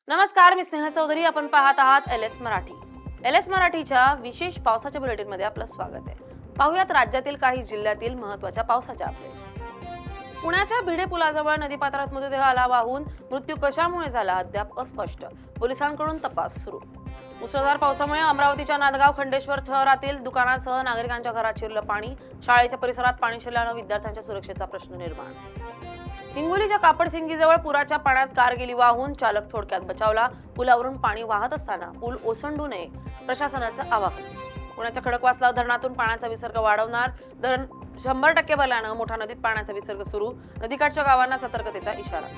नमस्कार, मी स्नेहा चौधरी. आपण पाहत आहात एलएस मराठी. एलएस मराठीच्या विशेष पावसाच्या बुलेटिन मध्ये आपलं स्वागत आहे. पाहुयात राज्यातील काही जिल्ह्यातील महत्त्वाच्या पावसाच्या अपडेट्स. पुण्याच्या भिडे पुलाजवळ नदीपात्रात मृतदेह आला वाहून. मृत्यू कशामुळे झाला अद्याप अस्पष्ट. पोलिसांकडून तपास सुरू. मुसळधार पावसामुळे अमरावतीच्या नांदगाव खंडेश्वर शहरातील दुकानांसह नागरिकांच्या घरात शिरलं पाणी. शाळेच्या परिसरात पाणी शिरल्यानं विद्यार्थ्यांच्या सुरक्षेचा प्रश्न निर्माण. हिंगोलीच्या कापडसिंगीजवळ पुराच्या पाण्यात कार गेली वाहून. चालक थोडक्यात बचावला. पुलावरून पाणी वाहत असताना पूल ओसंडू नये, प्रशासनाचं आवाहन. पुण्याच्या खडकवासला धरणातून पाण्याचा विसर्ग वाढवणार. धरण 100% भरल्यानं मोठ्या नदीत पाण्याचा विसर्ग सुरू. नदीकाठच्या गावांना सतर्कतेचा इशारा.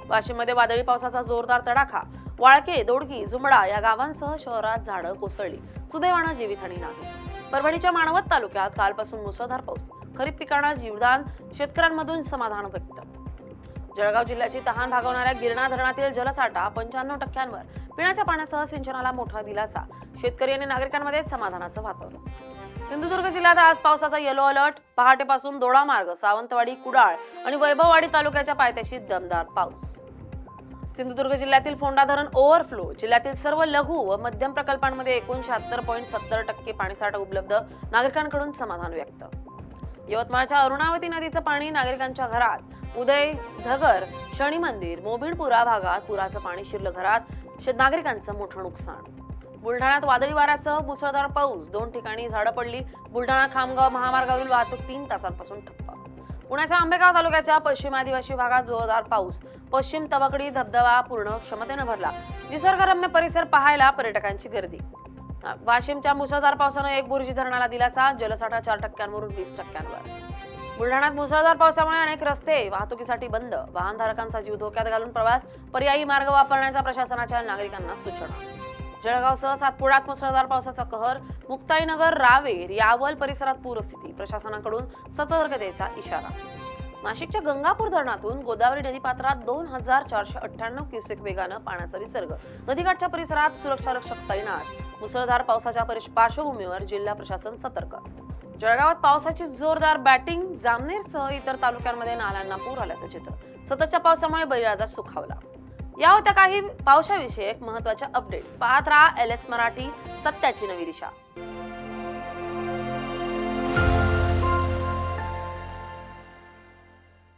वाशिममध्ये वादळी पावसाचा जोरदार तडाखा. वाळके, दोडकी, जुमडा या गावांसह शहरात झाडं कोसळली. सुदैवानं जीवितहानी नाही. परभणीच्या मानवत तालुक्यात कालपासून मुसळधार पाऊस. खरीप पिकांना जीवदान. शेतकऱ्यांमधून समाधान व्यक्त. जळगाव जिल्ह्याची तहान भागवणाऱ्या गिरणा धरणातील जलसाठा 95%वर. पिण्याच्या पाण्यासह सिंचनाला मोठा दिलासा. शेतकरी आणि नागरिकांमध्ये समाधानाचं वातावरण. सिंधुदुर्ग जिल्ह्यात आज पावसाचा येलो अलर्ट. पहाटेपासून दोडामार्ग, सावंतवाडी, कुडाळ आणि वैभववाडी तालुक्याच्या पायथ्याशी दमदार पाऊस. सिंधुदुर्ग जिल्ह्यातील फोंडा धरण ओव्हरफ्लो. जिल्ह्यातील सर्व लघु व मध्यम प्रकल्पांमध्ये 69.70% पाणीसाठा उपलब्ध. नागरिकांकडून समाधान व्यक्त. यवतमाळच्या अरुणावती नदीचं पाणी नागरिकांच्या घरात. उदय, धगर, शनी मंदिर, मोभिडपुरा भागात पुराचं पाणी शिरलं घरात. नागरिकांचं मोठं नुकसान. बुलढाण्यात वादळी वाऱ्यासह मुसळधार पाऊस. 2 ठिकाणी झाडं पडली. बुलढाणा खामगाव महामार्गावरील वाहतूक 3 तासांपासून ठप्प. पुण्याच्या आंबेगाव तालुक्याच्या पश्चिम आदिवासी भागात जोरदार पाऊस. पश्चिम तबकडी धबधबा पूर्ण क्षमतेनं भरला. निसर्गरम्य परिसर पाहायला पर्यटकांची गर्दी. वाशिमच्या मुसळधार पावसानं एक बुर्जी धरणाला दिलासा. जलसाठा 4%वरून 20%वर. बुलढाण्यात मुसळधार पावसामुळे अनेक रस्ते वाहतुकीसाठी बंद. वाहनधारकांचा जीव धोक्यात घालून प्रवास. पर्यायी मार्ग वापरण्याचा प्रशासनाच्या नागरिकांना सूचना. जळगावसह सातपुड्यात मुसळधार पावसाचा कहर. मुक्ताईनगर, रावेर, यावल परिसरात पूरस्थिती. प्रशासनाकडून सतर्कतेचा इशारा. नाशिकच्या गंगापूर धरणातून गोदावरी नदीपात्रात 2498 क्युसेक वेगानं पाण्याचा विसर्ग. नदीकाठच्या परिसरात सुरक्षा रक्षक तैनात. मुसळधार पावसाच्या पार्श्वभूमीवर जिल्हा प्रशासन सतर्क. जळगावात पावसाची जोरदार बॅटिंग. जामनेरसह इतर तालुक्यांमध्ये नाल्यांना पूर आल्याचं चित्र. सततच्या पावसामुळे बळीराजा सुखावला. या होत्या काही पावसाविषयक महत्त्वाच्या अपडेट्स. पाहत राहा एलएस मराठी, सत्याची नवी दिशा.